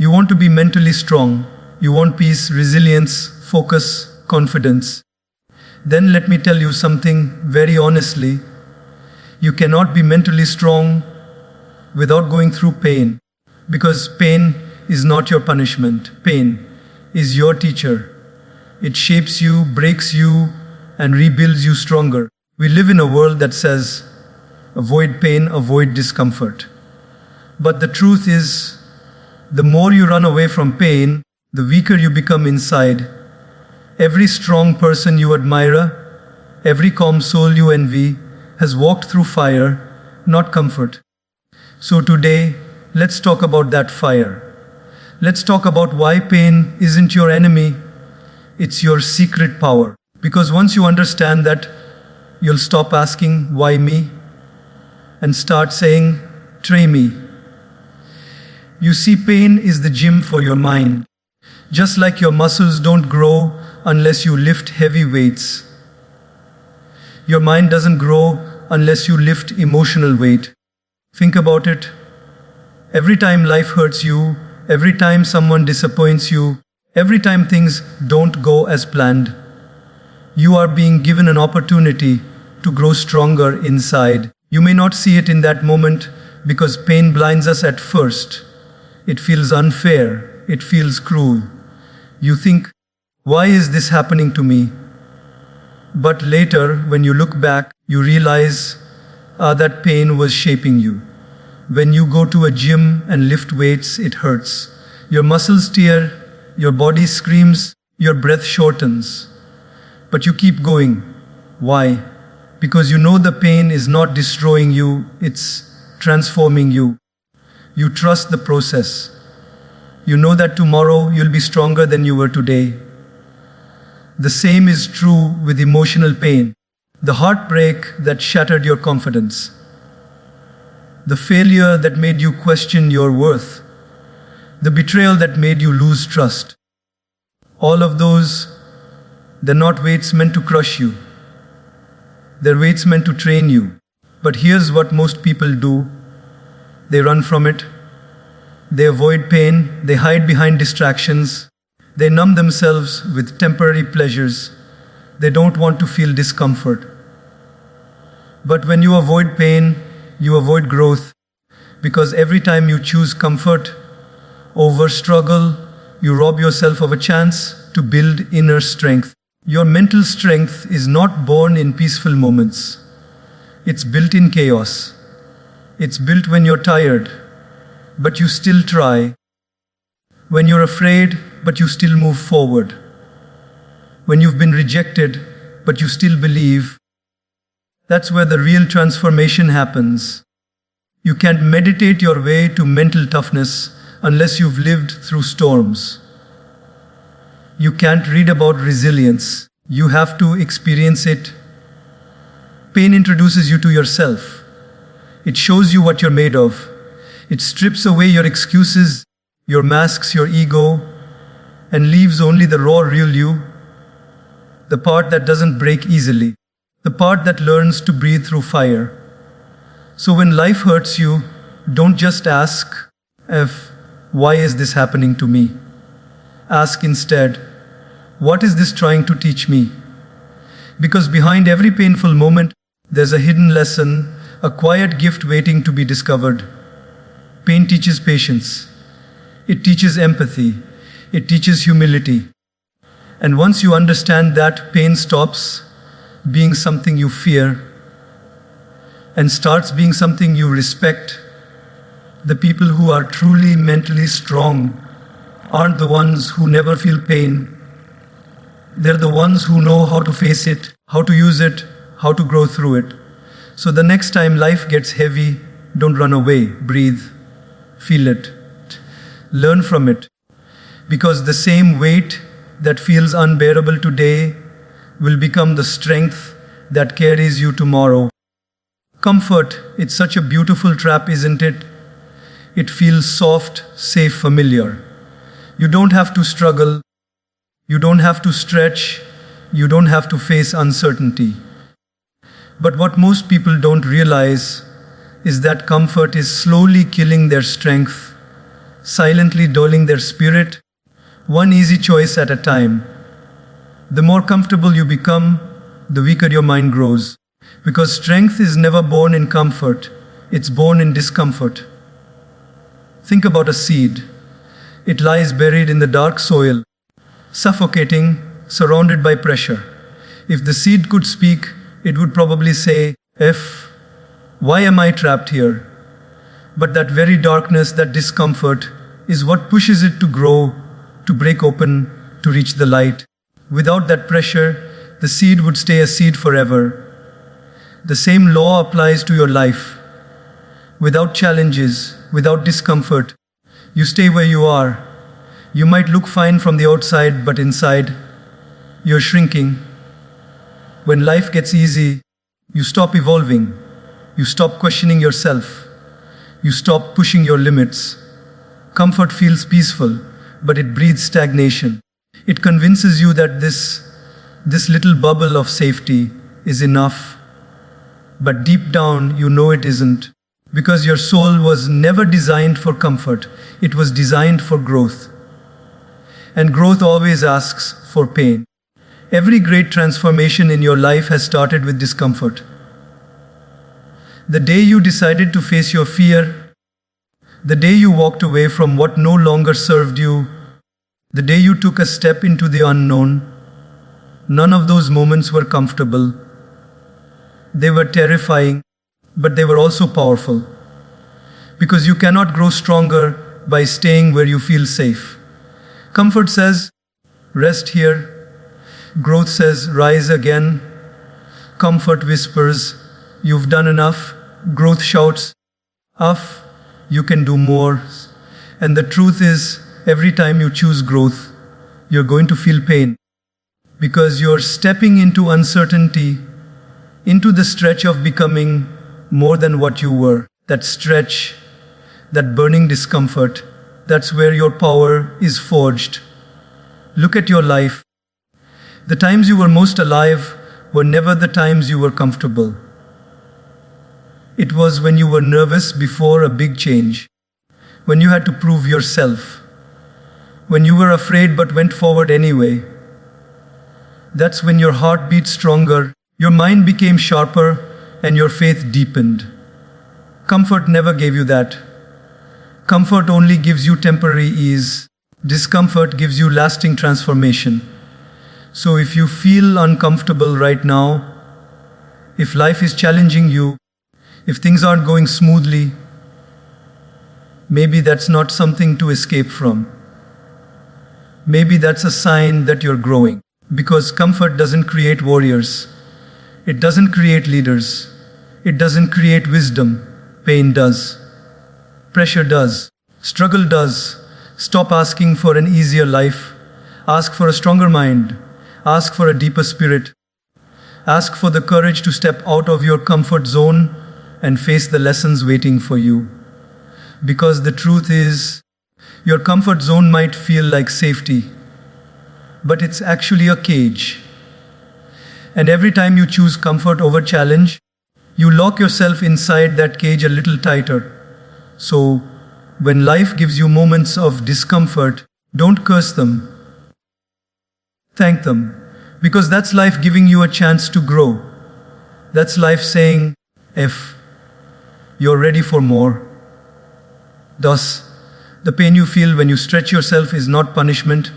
You want to be mentally strong. You want peace, resilience, focus, confidence. Then let me tell you something very honestly. You cannot be mentally strong without going through pain. Because pain is not your punishment. Pain is your teacher. It shapes you, breaks you, and rebuilds you stronger. We live in a world that says, avoid pain, avoid discomfort. But the truth is, the more you run away from pain, the weaker you become inside. Every strong person you admire, every calm soul you envy, has walked through fire, not comfort. So today, let's talk about that fire. Let's talk about why pain isn't your enemy, it's your secret power. Because once you understand that, you'll stop asking, why me? And start saying, try me. You see, pain is the gym for your mind. Just like your muscles don't grow unless you lift heavy weights. Your mind doesn't grow unless you lift emotional weight. Think about it. Every time life hurts you, every time someone disappoints you, every time things don't go as planned, you are being given an opportunity to grow stronger inside. You may not see it in that moment because pain blinds us at first. It feels unfair. It feels cruel. You think, why is this happening to me? But later, when you look back, you realize that pain was shaping you. When you go to a gym and lift weights, it hurts. Your muscles tear, your body screams, your breath shortens. But you keep going. Why? Because you know the pain is not destroying you, it's transforming you. You trust the process. You know that tomorrow you'll be stronger than you were today. The same is true with emotional pain. The heartbreak that shattered your confidence. The failure that made you question your worth. The betrayal that made you lose trust. All of those, they're not weights meant to crush you. They're weights meant to train you. But here's what most people do. They run from it. They avoid pain. They hide behind distractions. They numb themselves with temporary pleasures. They don't want to feel discomfort. But when you avoid pain, you avoid growth. Because every time you choose comfort over struggle, you rob yourself of a chance to build inner strength. Your mental strength is not born in peaceful moments. It's built in chaos. It's built when you're tired, but you still try. When you're afraid, but you still move forward. When you've been rejected, but you still believe. That's where the real transformation happens. You can't meditate your way to mental toughness unless you've lived through storms. You can't read about resilience. You have to experience it. Pain introduces you to yourself. It shows you what you're made of. It strips away your excuses, your masks, your ego, and leaves only the raw, real you. The part that doesn't break easily. The part that learns to breathe through fire. So when life hurts you, don't just ask, why is this happening to me? Ask instead, what is this trying to teach me? Because behind every painful moment, there's a hidden lesson, a quiet gift waiting to be discovered. Pain teaches patience. It teaches empathy. It teaches humility. And once you understand that, pain stops being something you fear and starts being something you respect. The people who are truly mentally strong aren't the ones who never feel pain. They're the ones who know how to face it, how to use it, how to grow through it. So the next time life gets heavy, don't run away. Breathe. Feel it. Learn from it. Because the same weight that feels unbearable today will become the strength that carries you tomorrow. Comfort, it's such a beautiful trap, isn't it? It feels soft, safe, familiar. You don't have to struggle. You don't have to stretch. You don't have to face uncertainty. But what most people don't realize is that comfort is slowly killing their strength silently dulling their spirit, one easy choice at a time. The more comfortable you become, the weaker your mind grows. Because strength is never born in comfort, it's born in discomfort. Think about a seed. It lies buried in the dark soil, suffocating, surrounded by pressure. If the seed could speak, it would probably say, why am I trapped here? But that very darkness, that discomfort, is what pushes it to grow, to break open, to reach the light. Without that pressure, the seed would stay a seed forever. The same law applies to your life. Without challenges, without discomfort, you stay where you are. You might look fine from the outside, but inside, you're shrinking. When life gets easy, you stop evolving. You stop questioning yourself. You stop pushing your limits. Comfort feels peaceful, but it breeds stagnation. It convinces you that this little bubble of safety is enough. But deep down, you know it isn't. Because your soul was never designed for comfort. It was designed for growth. And growth always asks for pain. Every great transformation in your life has started with discomfort. The day you decided to face your fear, the day you walked away from what no longer served you, the day you took a step into the unknown, none of those moments were comfortable. They were terrifying, but they were also powerful. Because you cannot grow stronger by staying where you feel safe. Comfort says, rest here. Growth says, rise again. Comfort whispers, you've done enough. Growth shouts, you can do more. And the truth is, every time you choose growth, you're going to feel pain. Because you're stepping into uncertainty, into the stretch of becoming more than what you were. That stretch, that burning discomfort, that's where your power is forged. Look at your life. The times you were most alive were never the times you were comfortable. It was when you were nervous before a big change, when you had to prove yourself, when you were afraid but went forward anyway. That's when your heart beat stronger, your mind became sharper, and your faith deepened. Comfort never gave you that. Comfort only gives you temporary ease. Discomfort gives you lasting transformation. So if you feel uncomfortable right now, if life is challenging you, if things aren't going smoothly, maybe that's not something to escape from. Maybe that's a sign that you're growing. Because comfort doesn't create warriors. It doesn't create leaders. It doesn't create wisdom. Pain does. Pressure does. Struggle does. Stop asking for an easier life. Ask for a stronger mind. Ask for a deeper spirit. Ask for the courage to step out of your comfort zone and face the lessons waiting for you. Because the truth is, your comfort zone might feel like safety, but it's actually a cage. And every time you choose comfort over challenge, you lock yourself inside that cage a little tighter. So, when life gives you moments of discomfort, don't curse them. Thank them. Because that's life giving you a chance to grow. That's life saying, you're ready for more. Thus, the pain you feel when you stretch yourself is not punishment.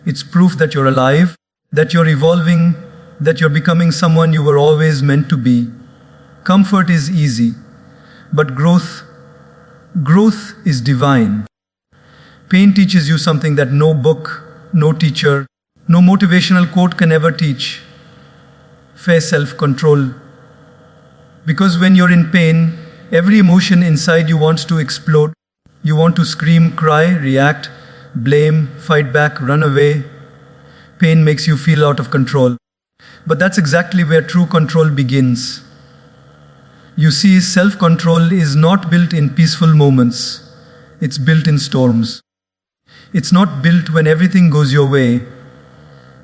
It's proof that you're alive, that you're evolving, that you're becoming someone you were always meant to be. Comfort is easy, but growth is divine. Pain teaches you something that no book, no teacher, no motivational quote can ever teach. Fair self-control. Because when you're in pain, every emotion inside you wants to explode. You want to scream, cry, react, blame, fight back, run away. Pain makes you feel out of control. But that's exactly where true control begins. You see, self-control is not built in peaceful moments. It's built in storms. It's not built when everything goes your way.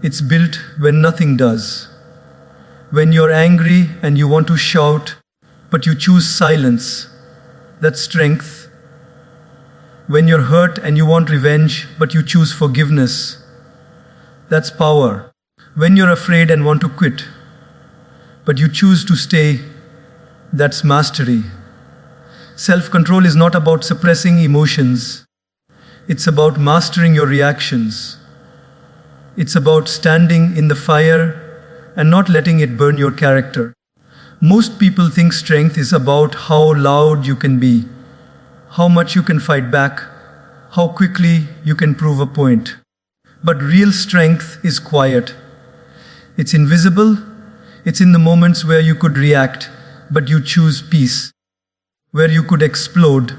It's built when nothing does. When you're angry and you want to shout, but you choose silence. That's strength. When you're hurt and you want revenge, but you choose forgiveness, that's power. When you're afraid and want to quit, but you choose to stay, that's mastery. Self-control is not about suppressing emotions. It's about mastering your reactions. It's about standing in the fire and not letting it burn your character. Most people think strength is about how loud you can be, how much you can fight back, how quickly you can prove a point. But real strength is quiet. It's invisible. It's in the moments where you could react, but you choose peace. Where you could explode,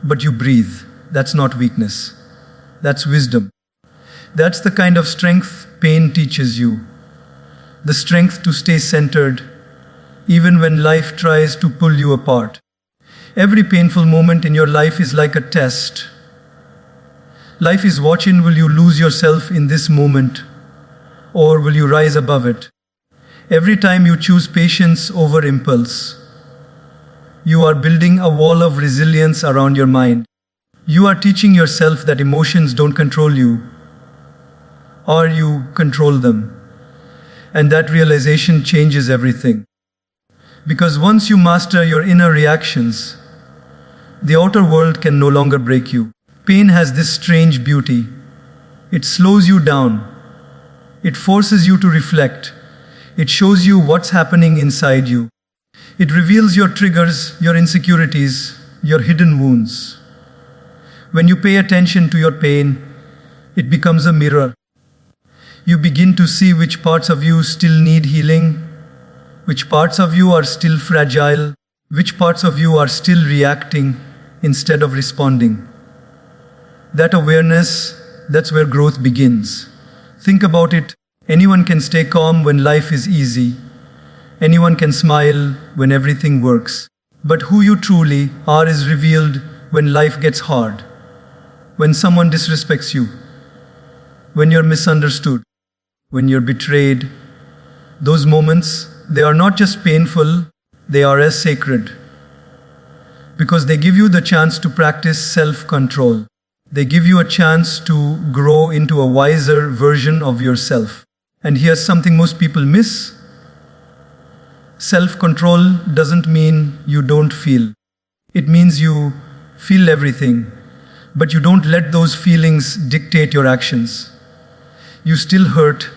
but you breathe. That's not weakness. That's wisdom. That's the kind of strength pain teaches you. The strength to stay centered, even when life tries to pull you apart. Every painful moment in your life is like a test. Life is watching, will you lose yourself in this moment, or will you rise above it? Every time you choose patience over impulse, you are building a wall of resilience around your mind. You are teaching yourself that emotions don't control you, or you control them. And that realization changes everything. Because once you master your inner reactions, the outer world can no longer break you. Pain has this strange beauty. It slows you down. It forces you to reflect. It shows you what's happening inside you. It reveals your triggers, your insecurities, your hidden wounds. When you pay attention to your pain, it becomes a mirror. You begin to see which parts of you still need healing, which parts of you are still fragile, which parts of you are still reacting instead of responding. That awareness, that's where growth begins. Think about it. Anyone can stay calm when life is easy. Anyone can smile when everything works. But who you truly are is revealed when life gets hard. When someone disrespects you. When you're misunderstood. When you're betrayed. Those moments, they are not just painful, they are as sacred. Because they give you the chance to practice self-control. They give you a chance to grow into a wiser version of yourself. And here's something most people miss. Self-control doesn't mean you don't feel. It means you feel everything, but you don't let those feelings dictate your actions. You still hurt,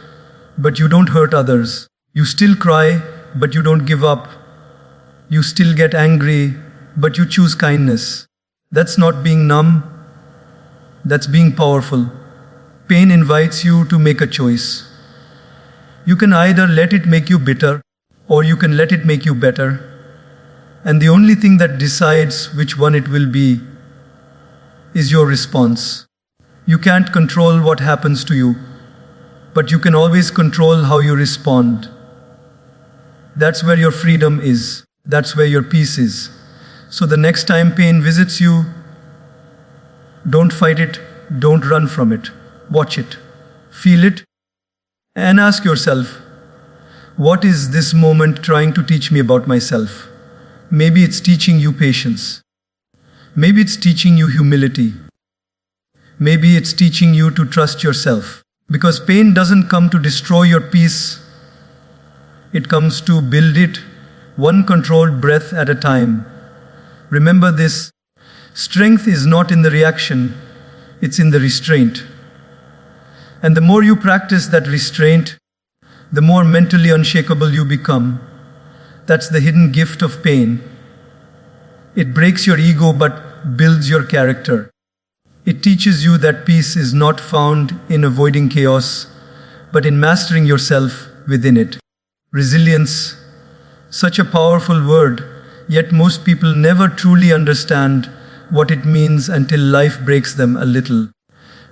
but you don't hurt others. You still cry, but you don't give up. You still get angry, but you choose kindness. That's not being numb. That's being powerful. Pain invites you to make a choice. You can either let it make you bitter, or you can let it make you better. And the only thing that decides which one it will be is your response. You can't control what happens to you, but you can always control how you respond. That's where your freedom is. That's where your peace is. So the next time pain visits you, don't fight it, don't run from it. Watch it, feel it, and ask yourself, what is this moment trying to teach me about myself? Maybe it's teaching you patience. Maybe it's teaching you humility. Maybe it's teaching you to trust yourself. Because pain doesn't come to destroy your peace. It comes to build it, one controlled breath at a time. Remember this. Strength is not in the reaction, it's in the restraint. And the more you practice that restraint, the more mentally unshakable you become. That's the hidden gift of pain. It breaks your ego but builds your character. It teaches you that peace is not found in avoiding chaos, but in mastering yourself within it. Resilience, such a powerful word, yet most people never truly understand what it means until life breaks them a little.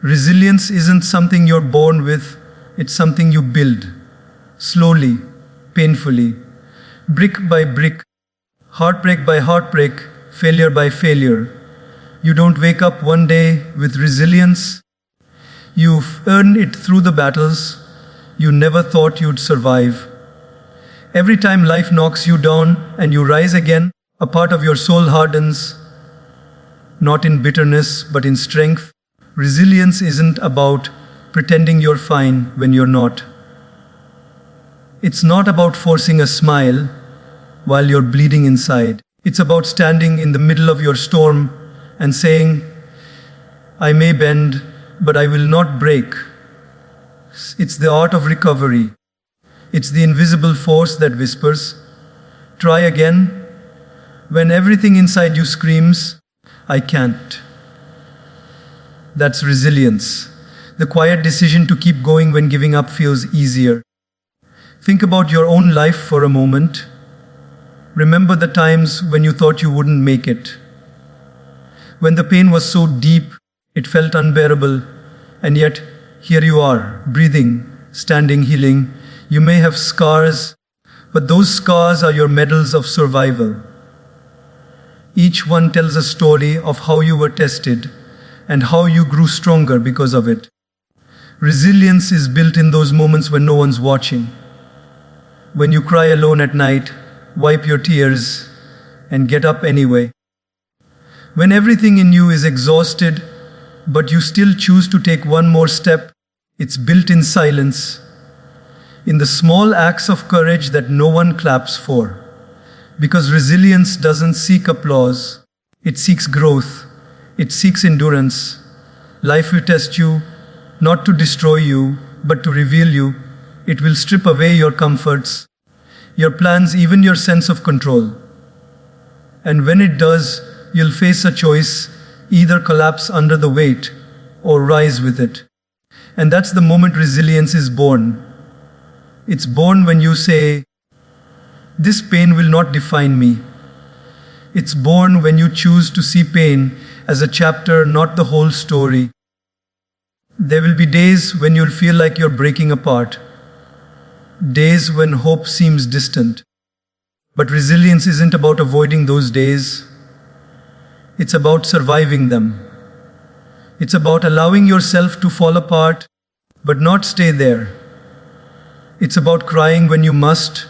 Resilience isn't something you're born with, it's something you build. Slowly, painfully, brick by brick, heartbreak by heartbreak, failure by failure. You don't wake up one day with resilience. You've earned it through the battles you never thought you'd survive. Every time life knocks you down and you rise again, a part of your soul hardens. not in bitterness, but in strength. Resilience isn't about pretending you're fine when you're not. It's not about forcing a smile while you're bleeding inside. It's about standing in the middle of your storm and saying, I may bend, but I will not break. It's the art of recovery. It's the invisible force that whispers, try again, when everything inside you screams, I can't. That's resilience. The quiet decision to keep going when giving up feels easier. Think about your own life for a moment. Remember the times when you thought you wouldn't make it. When the pain was so deep, it felt unbearable, and yet here you are, breathing, standing, healing. You may have scars, but those scars are your medals of survival. Each one tells a story of how you were tested and how you grew stronger because of it. Resilience is built in those moments when no one's watching. When you cry alone at night, wipe your tears, and get up anyway. When everything in you is exhausted, but you still choose to take one more step, it's built in silence, in the small acts of courage that no one claps for. Because resilience doesn't seek applause, it seeks growth, it seeks endurance. Life will test you, not to destroy you, but to reveal you. It will strip away your comforts, your plans, even your sense of control. And when it does, you'll face a choice, either collapse under the weight or rise with it. And that's the moment resilience is born. It's born when you say, this pain will not define me. It's born when you choose to see pain as a chapter, not the whole story. There will be days when you'll feel like you're breaking apart. Days when hope seems distant. But resilience isn't about avoiding those days. It's about surviving them. It's about allowing yourself to fall apart, but not stay there. It's about crying when you must,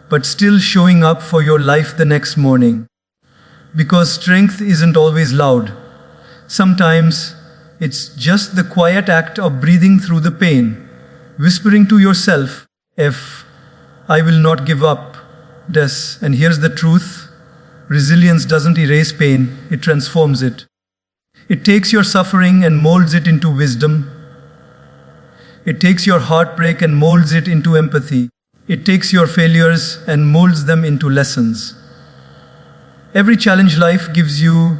but still showing up for your life the next morning. Because strength isn't always loud. Sometimes it's just the quiet act of breathing through the pain, whispering to yourself, I will not give up. And here's the truth. Resilience doesn't erase pain, it transforms it. It takes your suffering and molds it into wisdom. It takes your heartbreak and molds it into empathy. It takes your failures and molds them into lessons. Every challenge life gives you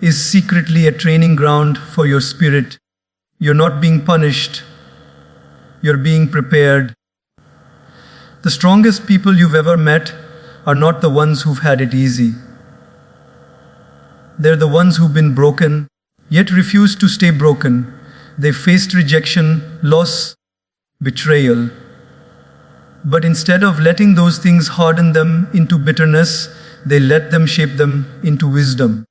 is secretly a training ground for your spirit. You're not being punished. You're being prepared. The strongest people you've ever met are not the ones who've had it easy. They're the ones who've been broken, yet refused to stay broken. They faced rejection, loss, betrayal. But instead of letting those things harden them into bitterness, they let them shape them into wisdom.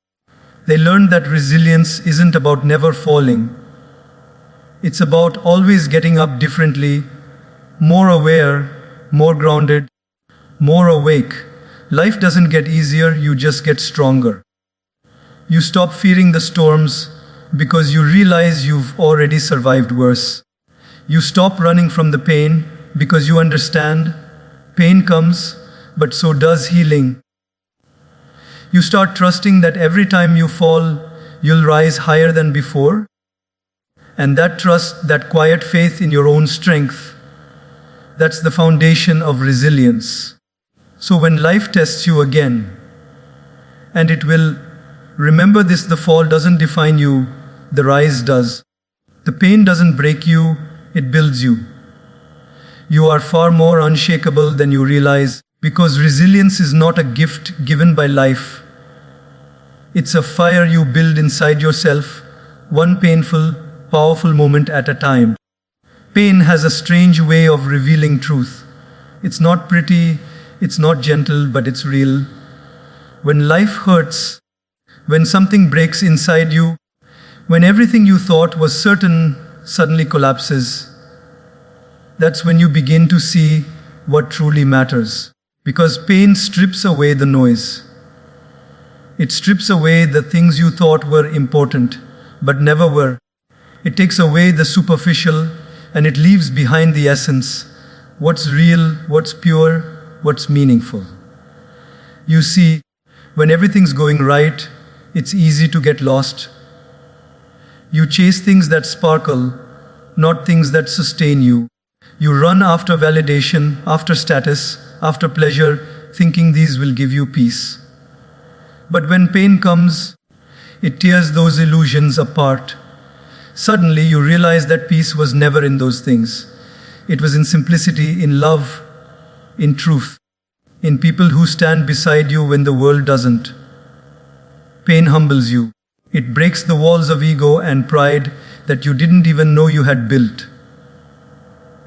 They learned that resilience isn't about never falling. It's about always getting up differently, more aware, more grounded, more awake. Life doesn't get easier, you just get stronger. You stop fearing the storms because you realize you've already survived worse. You stop running from the pain because you understand pain comes, but so does healing. You start trusting that every time you fall, you'll rise higher than before. And that trust, that quiet faith in your own strength, that's the foundation of resilience. So when life tests you again, and it will, remember this: the fall doesn't define you, the rise does. The pain doesn't break you, it builds you. You are far more unshakable than you realize, because resilience is not a gift given by life. It's a fire you build inside yourself, one painful, powerful moment at a time. Pain has a strange way of revealing truth. It's not pretty, it's not gentle, but it's real. When life hurts, when something breaks inside you, when everything you thought was certain suddenly collapses, that's when you begin to see what truly matters. Because pain strips away the noise. It strips away the things you thought were important, but never were. It takes away the superficial and it leaves behind the essence. What's real, what's pure, what's meaningful. You see, when everything's going right, it's easy to get lost. You chase things that sparkle, not things that sustain you. You run after validation, after status, after pleasure, thinking these will give you peace. But when pain comes, it tears those illusions apart. Suddenly you realize that peace was never in those things. It was in simplicity, in love, in truth, in people who stand beside you when the world doesn't. Pain humbles you. It breaks the walls of ego and pride that you didn't even know you had built.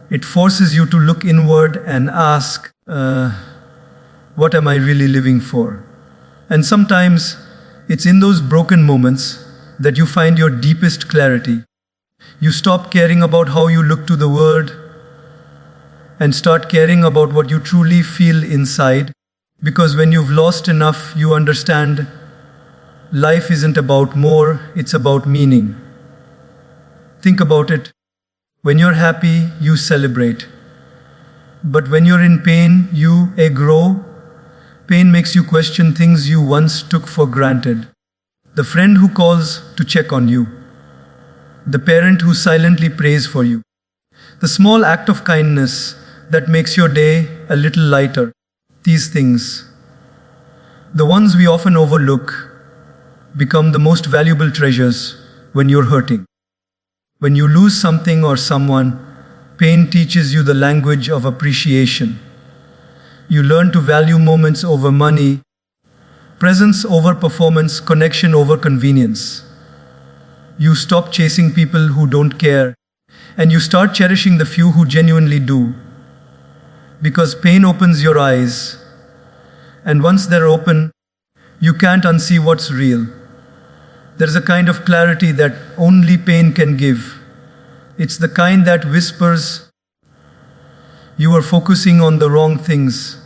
It forces you to look inward and ask, what am I really living for? And sometimes it's in those broken moments that you find your deepest clarity. You stop caring about how you look to the world and start caring about what you truly feel inside. Because when you've lost enough, you understand life isn't about more, it's about meaning. Think about it. When you're happy, you celebrate. But when you're in pain, you grow. Pain makes you question things you once took for granted. The friend who calls to check on you. The parent who silently prays for you. The small act of kindness that makes your day a little lighter. These things, the ones we often overlook, become the most valuable treasures when you're hurting. When you lose something or someone, pain teaches you the language of appreciation. You learn to value moments over money, presence over performance, connection over convenience. You stop chasing people who don't care, and you start cherishing the few who genuinely do. Because pain opens your eyes, and once they're open, you can't unsee what's real. There's a kind of clarity that only pain can give. It's the kind that whispers, you are focusing on the wrong things.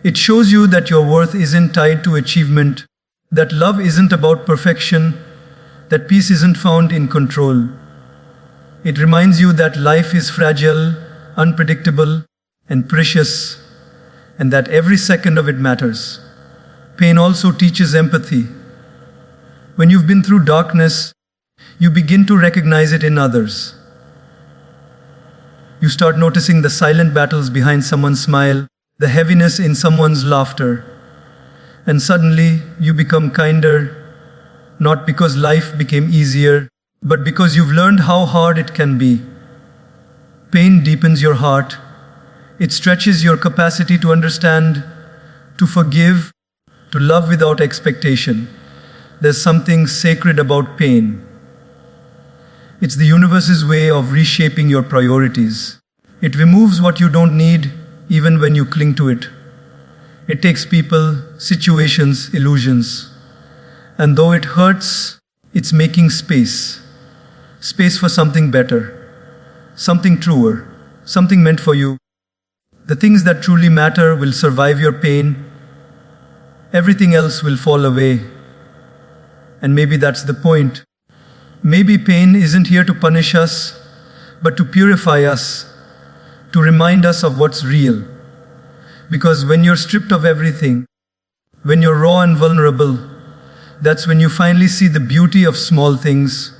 It shows you that your worth isn't tied to achievement, that love isn't about perfection, that peace isn't found in control. It reminds you that life is fragile, unpredictable, and precious, and that every second of it matters. Pain also teaches empathy. When you've been through darkness, you begin to recognize it in others. You start noticing the silent battles behind someone's smile, the heaviness in someone's laughter, and suddenly you become kinder, not because life became easier, but because you've learned how hard it can be. Pain deepens your heart. It stretches your capacity to understand, to forgive, to love without expectation. There's something sacred about pain. It's the universe's way of reshaping your priorities. It removes what you don't need, even when you cling to it. It takes people, situations, illusions. And though it hurts, it's making space. Space for something better, something truer, something meant for you. The things that truly matter will survive your pain. Everything else will fall away. And maybe that's the point. Maybe pain isn't here to punish us, but to purify us, to remind us of what's real. Because when you're stripped of everything, when you're raw and vulnerable, that's when you finally see the beauty of small things.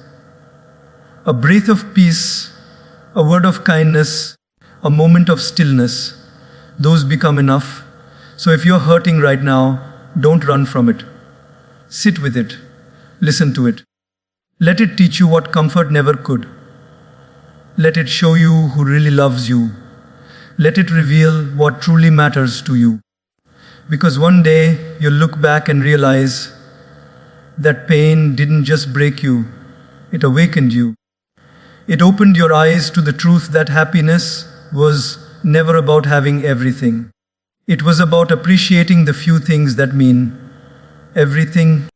A breath of peace, a word of kindness, a moment of stillness. Those become enough. So if you're hurting right now, don't run from it. Sit with it. Listen to it. Let it teach you what comfort never could. Let it show you who really loves you. Let it reveal what truly matters to you. Because one day you'll look back and realize that pain didn't just break you, it awakened you. It opened your eyes to the truth that happiness was never about having everything. It was about appreciating the few things that mean everything.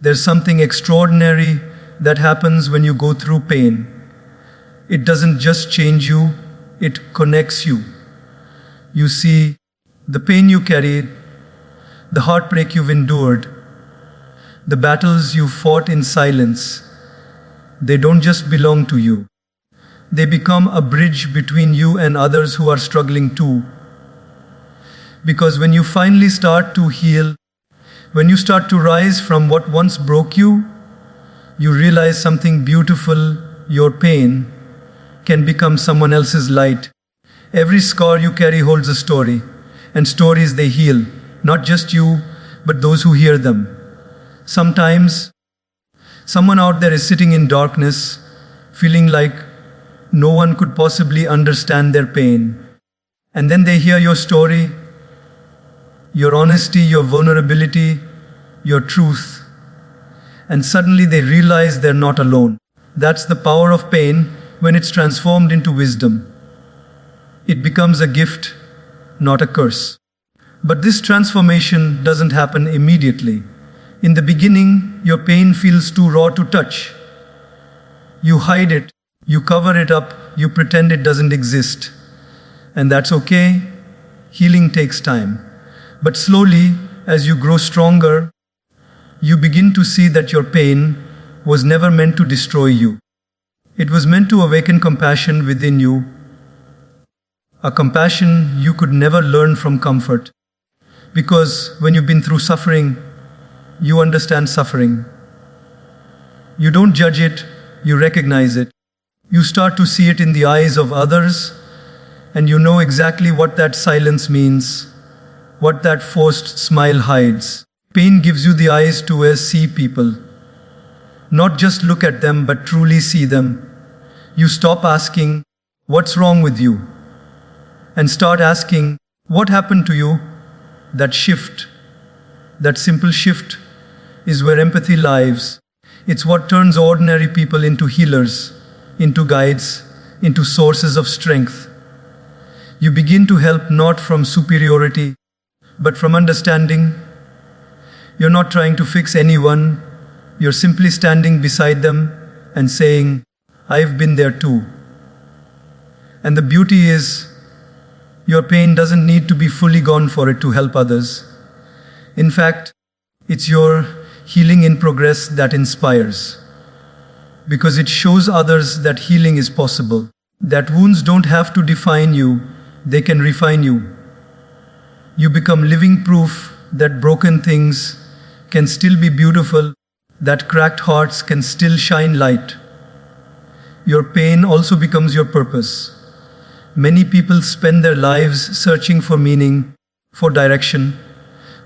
There's something extraordinary that happens when you go through pain. It doesn't just change you, it connects you. You see, the pain you carried, the heartbreak you've endured, the battles you've fought in silence. They don't just belong to you. They become a bridge between you and others who are struggling too. Because when you finally start to heal, when you start to rise from what once broke you, you realize something beautiful. Your pain can become someone else's light. Every scar you carry holds a story, and stories they heal, not just you, but those who hear them. Sometimes, someone out there is sitting in darkness, feeling like no one could possibly understand their pain. And then they hear your story, your honesty, your vulnerability, your truth. And suddenly they realize they're not alone. That's the power of pain when it's transformed into wisdom. It becomes a gift, not a curse. But this transformation doesn't happen immediately. In the beginning, your pain feels too raw to touch. You hide it, you cover it up, you pretend it doesn't exist. And that's okay. Healing takes time. But slowly, as you grow stronger, you begin to see that your pain was never meant to destroy you. It was meant to awaken compassion within you, a compassion you could never learn from comfort. Because when you've been through suffering, you understand suffering. You don't judge it, you recognize it. You start to see it in the eyes of others, and you know exactly what that silence means, what that forced smile hides. Pain gives you the eyes to see people. Not just look at them, but truly see them. You stop asking, "What's wrong with you?" and start asking, "What happened to you?" That shift, that simple shift, is where empathy lives. It's what turns ordinary people into healers, into guides, into sources of strength. You begin to help not from superiority, but from understanding. You're not trying to fix anyone. You're simply standing beside them and saying, "I've been there too." And the beauty is, your pain doesn't need to be fully gone for it to help others. In fact, it's your healing in progress that inspires. Because it shows others that healing is possible. That wounds don't have to define you, they can refine you. You become living proof that broken things can still be beautiful, that cracked hearts can still shine light. Your pain also becomes your purpose. Many people spend their lives searching for meaning, for direction,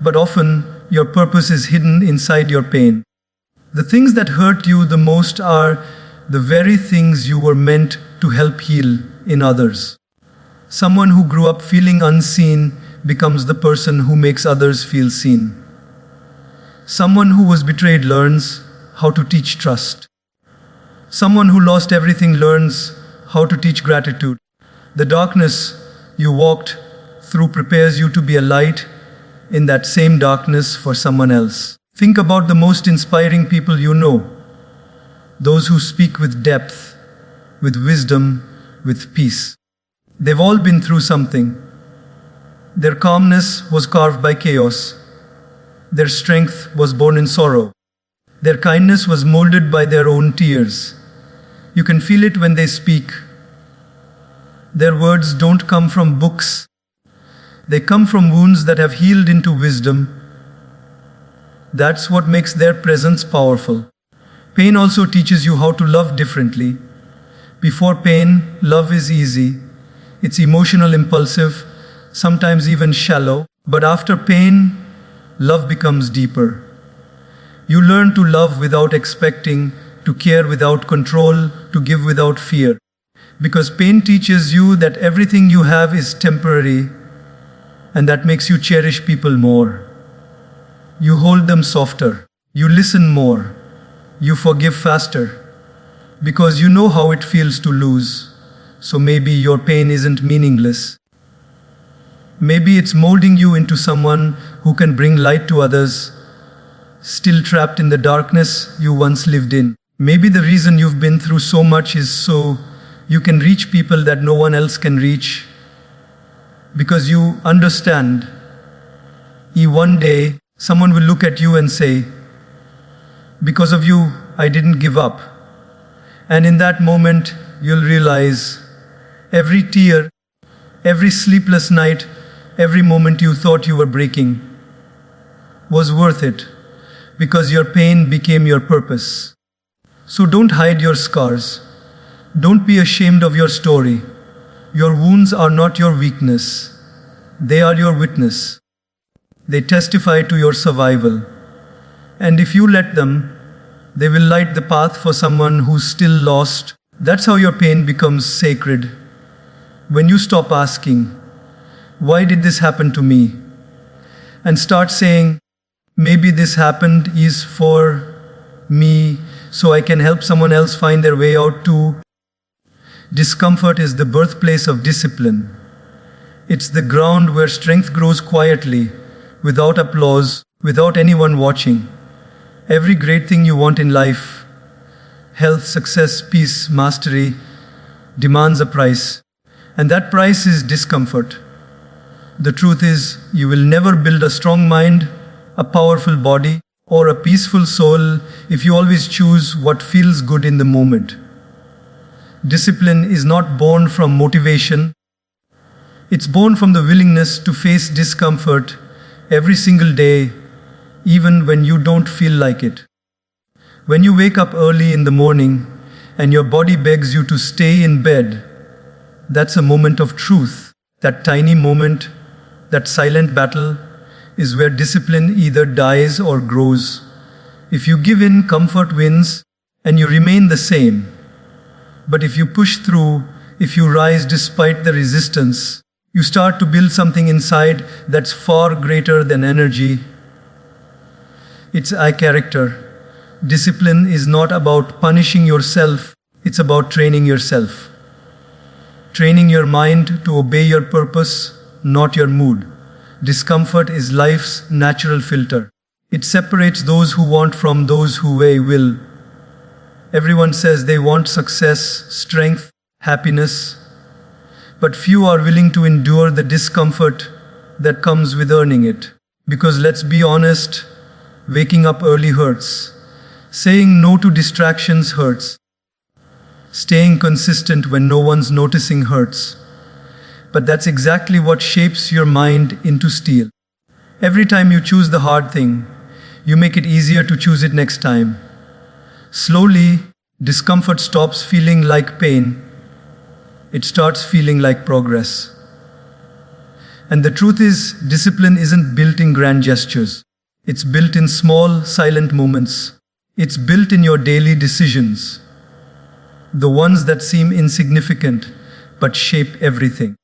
but often your purpose is hidden inside your pain. The things that hurt you the most are the very things you were meant to help heal in others. Someone who grew up feeling unseen becomes the person who makes others feel seen. Someone who was betrayed learns how to teach trust. Someone who lost everything learns how to teach gratitude. The darkness you walked through prepares you to be a light in that same darkness for someone else. Think about the most inspiring people you know. Those who speak with depth, with wisdom, with peace. They've all been through something. Their calmness was carved by chaos. Their strength was born in sorrow. Their kindness was molded by their own tears. You can feel it when they speak. Their words don't come from books. They come from wounds that have healed into wisdom. That's what makes their presence powerful. Pain also teaches you how to love differently. Before pain, love is easy. It's emotional, impulsive, sometimes even shallow. But after pain, love becomes deeper. You learn to love without expecting, to care without control, to give without fear. Because pain teaches you that everything you have is temporary, and that makes you cherish people more. You hold them softer. You listen more. You forgive faster. Because you know how it feels to lose. So maybe your pain isn't meaningless. Maybe it's molding you into someone who can bring light to others, still trapped in the darkness you once lived in. Maybe the reason you've been through so much is so you can reach people that no one else can reach. Because you understand One day, someone will look at you and say, "Because of you, I didn't give up." And in that moment, you'll realize every tear, every sleepless night, every moment you thought you were breaking was worth it because your pain became your purpose. So don't hide your scars. Don't be ashamed of your story. Your wounds are not your weakness. They are your witness. They testify to your survival. And if you let them, they will light the path for someone who's still lost. That's how your pain becomes sacred. When you stop asking, "Why did this happen to me?" and start saying, "Maybe this happened is for me so I can help someone else find their way out too." Discomfort is the birthplace of discipline. It's the ground where strength grows quietly, without applause, without anyone watching. Every great thing you want in life, health, success, peace, mastery, demands a price. And that price is discomfort. The truth is, you will never build a strong mind, a powerful body, or a peaceful soul if you always choose what feels good in the moment. Discipline is not born from motivation. It's born from the willingness to face discomfort every single day, even when you don't feel like it. When you wake up early in the morning and your body begs you to stay in bed, that's a moment of truth. That tiny moment, that silent battle, is where discipline either dies or grows. If you give in, comfort wins, and you remain the same. But if you push through, if you rise despite the resistance, you start to build something inside that's far greater than energy. It's a character. Discipline is not about punishing yourself, it's about training yourself. Training your mind to obey your purpose, not your mood. Discomfort is life's natural filter. It separates those who want from those who will. Everyone says they want success, strength, happiness, but few are willing to endure the discomfort that comes with earning it. Because let's be honest, waking up early hurts. Saying no to distractions hurts. Staying consistent when no one's noticing hurts. But that's exactly what shapes your mind into steel. Every time you choose the hard thing, you make it easier to choose it next time. Slowly, discomfort stops feeling like pain. It starts feeling like progress. And the truth is, discipline isn't built in grand gestures. It's built in small, silent moments. It's built in your daily decisions. The ones that seem insignificant, but shape everything.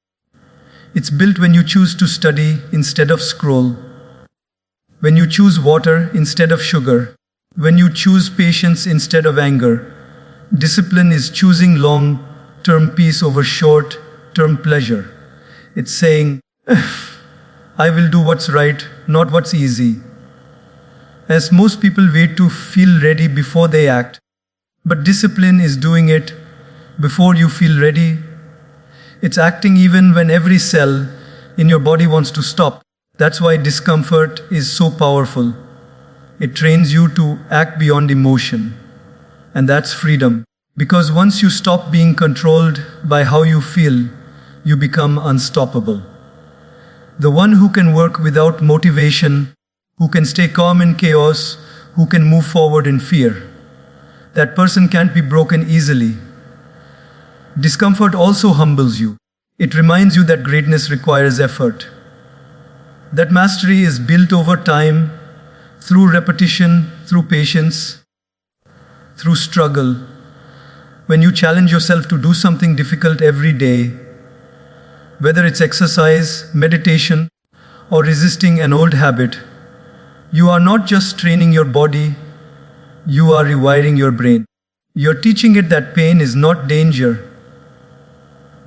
It's built when you choose to study instead of scroll. When you choose water instead of sugar. When you choose patience instead of anger. Discipline is choosing long-term peace over short-term pleasure. It's saying, "I will do what's right, not what's easy." As most people wait to feel ready before they act, but discipline is doing it before you feel ready. It's acting even when every cell in your body wants to stop. That's why discomfort is so powerful. It trains you to act beyond emotion. And that's freedom. Because once you stop being controlled by how you feel, you become unstoppable. The one who can work without motivation, who can stay calm in chaos, who can move forward in fear. That person can't be broken easily. Discomfort also humbles you. It reminds you that greatness requires effort. That mastery is built over time, through repetition, through patience, through struggle. When you challenge yourself to do something difficult every day, whether it's exercise, meditation, or resisting an old habit, you are not just training your body, you are rewiring your brain. You're teaching it that pain is not danger.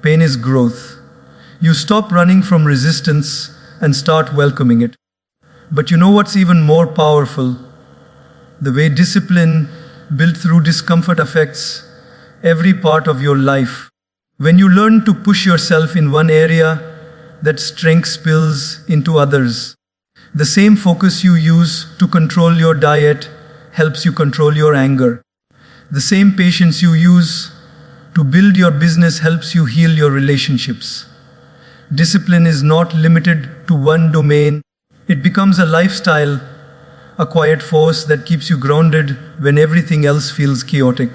Pain is growth. You stop running from resistance and start welcoming it. But you know what's even more powerful? The way discipline built through discomfort affects every part of your life. When you learn to push yourself in one area, that strength spills into others. The same focus you use to control your diet helps you control your anger. The same patience you use to build your business helps you heal your relationships. Discipline is not limited to one domain. It becomes a lifestyle, a quiet force that keeps you grounded when everything else feels chaotic.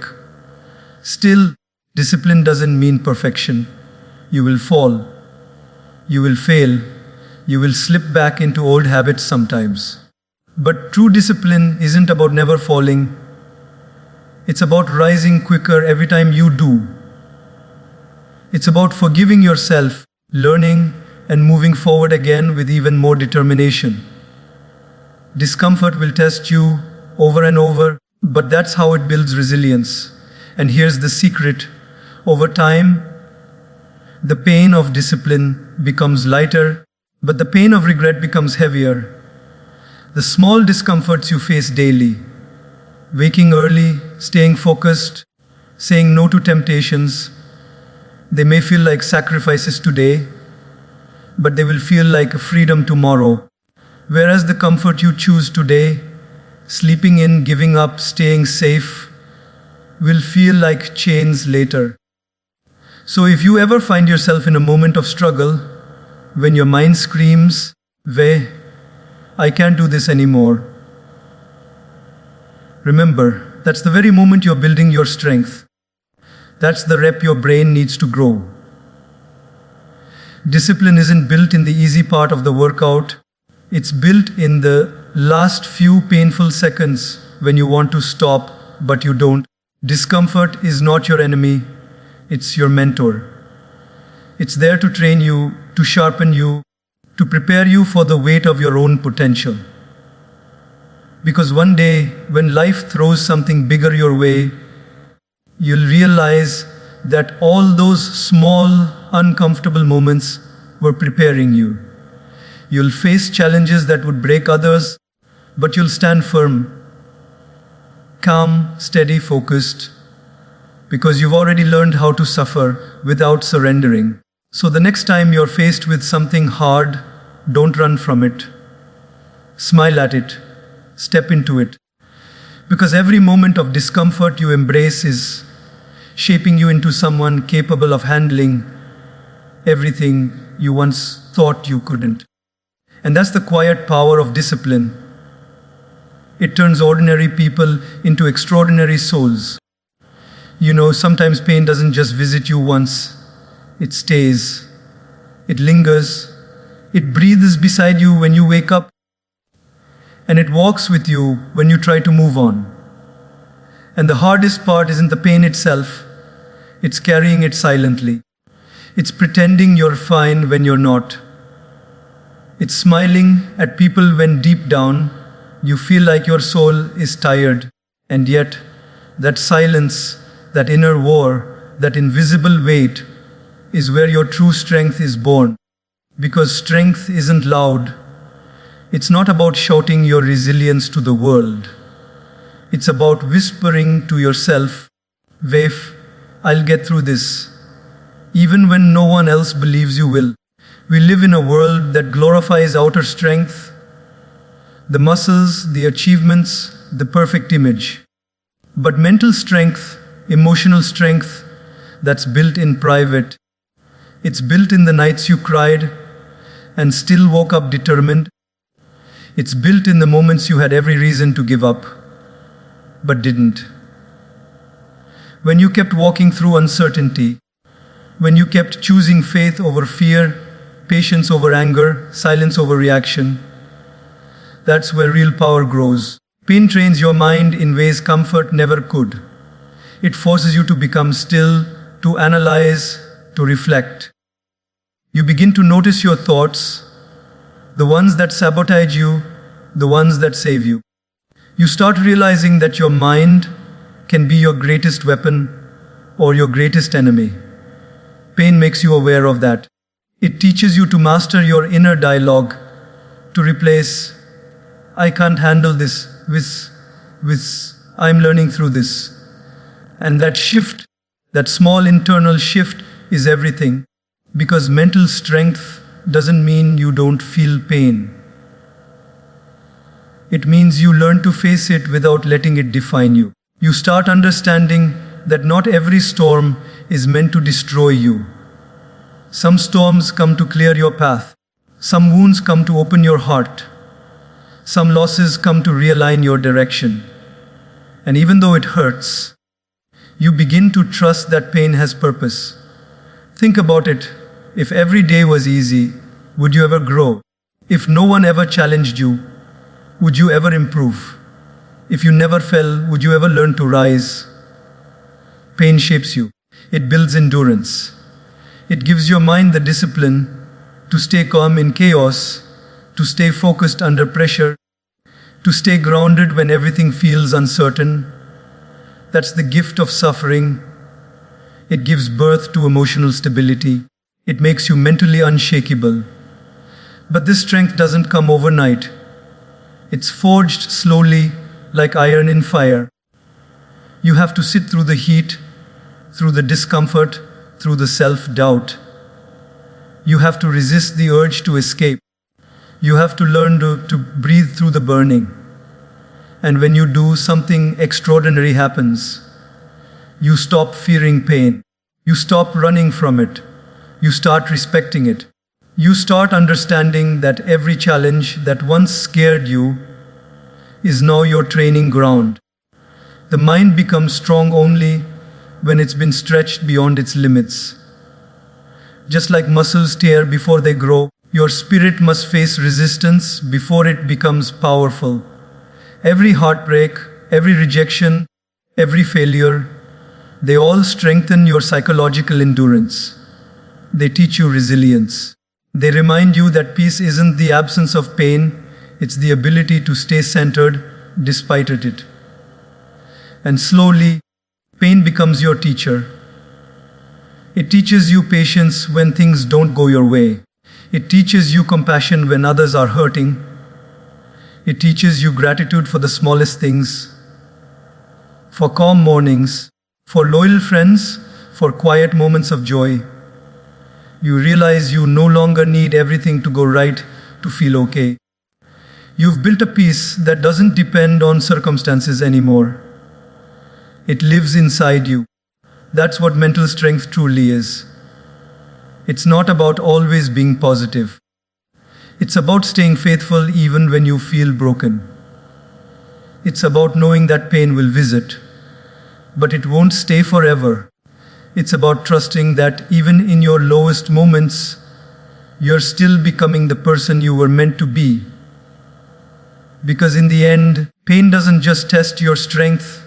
Still, discipline doesn't mean perfection. You will fall. You will fail. You will slip back into old habits sometimes. But true discipline isn't about never falling. It's about rising quicker every time you do. It's about forgiving yourself, learning, and moving forward again with even more determination. Discomfort will test you over and over, but that's how it builds resilience. And here's the secret. Over time, the pain of discipline becomes lighter, but the pain of regret becomes heavier. The small discomforts you face daily, waking early, staying focused, saying no to temptations, they may feel like sacrifices today, but they will feel like a freedom tomorrow. Whereas the comfort you choose today, sleeping in, giving up, staying safe, will feel like chains later. So if you ever find yourself in a moment of struggle, when your mind screams, "Weh, I can't do this anymore," remember, that's the very moment you're building your strength. That's the rep your brain needs to grow. Discipline isn't built in the easy part of the workout. It's built in the last few painful seconds when you want to stop, but you don't. Discomfort is not your enemy. It's your mentor. It's there to train you, to sharpen you, to prepare you for the weight of your own potential. Because one day, when life throws something bigger your way, you'll realize that all those small, uncomfortable moments were preparing you. You'll face challenges that would break others, but you'll stand firm, calm, steady, focused, because you've already learned how to suffer without surrendering. So the next time you're faced with something hard, don't run from it. Smile at it. Step into it. Because every moment of discomfort you embrace is shaping you into someone capable of handling everything you once thought you couldn't. And that's the quiet power of discipline. It turns ordinary people into extraordinary souls. You know, sometimes pain doesn't just visit you once. It stays. It lingers. It breathes beside you when you wake up. And it walks with you when you try to move on. And the hardest part isn't the pain itself. It's carrying it silently. It's pretending you're fine when you're not. It's smiling at people when deep down you feel like your soul is tired. And yet, that silence, that inner war, that invisible weight is where your true strength is born. Because strength isn't loud. It's not about shouting your resilience to the world. It's about whispering to yourself, "Wave, I'll get through this," even when no one else believes you will. We live in a world that glorifies outer strength, the muscles, the achievements, the perfect image. But mental strength, emotional strength, that's built in private. It's built in the nights you cried and still woke up determined. It's built in the moments you had every reason to give up, but didn't. When you kept walking through uncertainty, when you kept choosing faith over fear, patience over anger, silence over reaction, that's where real power grows. Pain trains your mind in ways comfort never could. It forces you to become still, to analyze, to reflect. You begin to notice your thoughts, the ones that sabotage you, the ones that save you. You start realizing that your mind can be your greatest weapon or your greatest enemy. Pain makes you aware of that. It teaches you to master your inner dialogue, to replace "I can't handle this" with "I'm learning through this." And that shift, that small internal shift, is everything. Because mental strength doesn't mean you don't feel pain. It means you learn to face it without letting it define you. You start understanding that not every storm is meant to destroy you. Some storms come to clear your path. Some wounds come to open your heart. Some losses come to realign your direction. And even though it hurts, you begin to trust that pain has purpose. Think about it. If every day was easy, would you ever grow? If no one ever challenged you, would you ever improve? If you never fell, would you ever learn to rise? Pain shapes you. It builds endurance. It gives your mind the discipline to stay calm in chaos, to stay focused under pressure, to stay grounded when everything feels uncertain. That's the gift of suffering. It gives birth to emotional stability. It makes you mentally unshakable. But this strength doesn't come overnight. It's forged slowly, like iron in fire. You have to sit through the heat, through the discomfort, through the self-doubt. You have to resist the urge to escape. You have to learn to breathe through the burning. And when you do, something extraordinary happens. You stop fearing pain. You stop running from it. You start respecting it. You start understanding that every challenge that once scared you is now your training ground. The mind becomes strong only when it's been stretched beyond its limits. Just like muscles tear before they grow, your spirit must face resistance before it becomes powerful. Every heartbreak, every rejection, every failure, they all strengthen your psychological endurance. They teach you resilience. They remind you that peace isn't the absence of pain, it's the ability to stay centered despite it. And slowly, pain becomes your teacher. It teaches you patience when things don't go your way. It teaches you compassion when others are hurting. It teaches you gratitude for the smallest things, for calm mornings, for loyal friends, for quiet moments of joy. You realize you no longer need everything to go right to feel okay. You've built a peace that doesn't depend on circumstances anymore. It lives inside you. That's what mental strength truly is. It's not about always being positive. It's about staying faithful even when you feel broken. It's about knowing that pain will visit, but it won't stay forever. It's about trusting that even in your lowest moments, you're still becoming the person you were meant to be. Because in the end, pain doesn't just test your strength,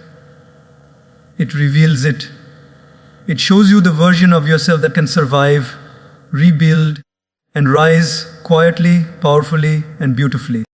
it reveals it. It shows you the version of yourself that can survive, rebuild, and rise quietly, powerfully, and beautifully.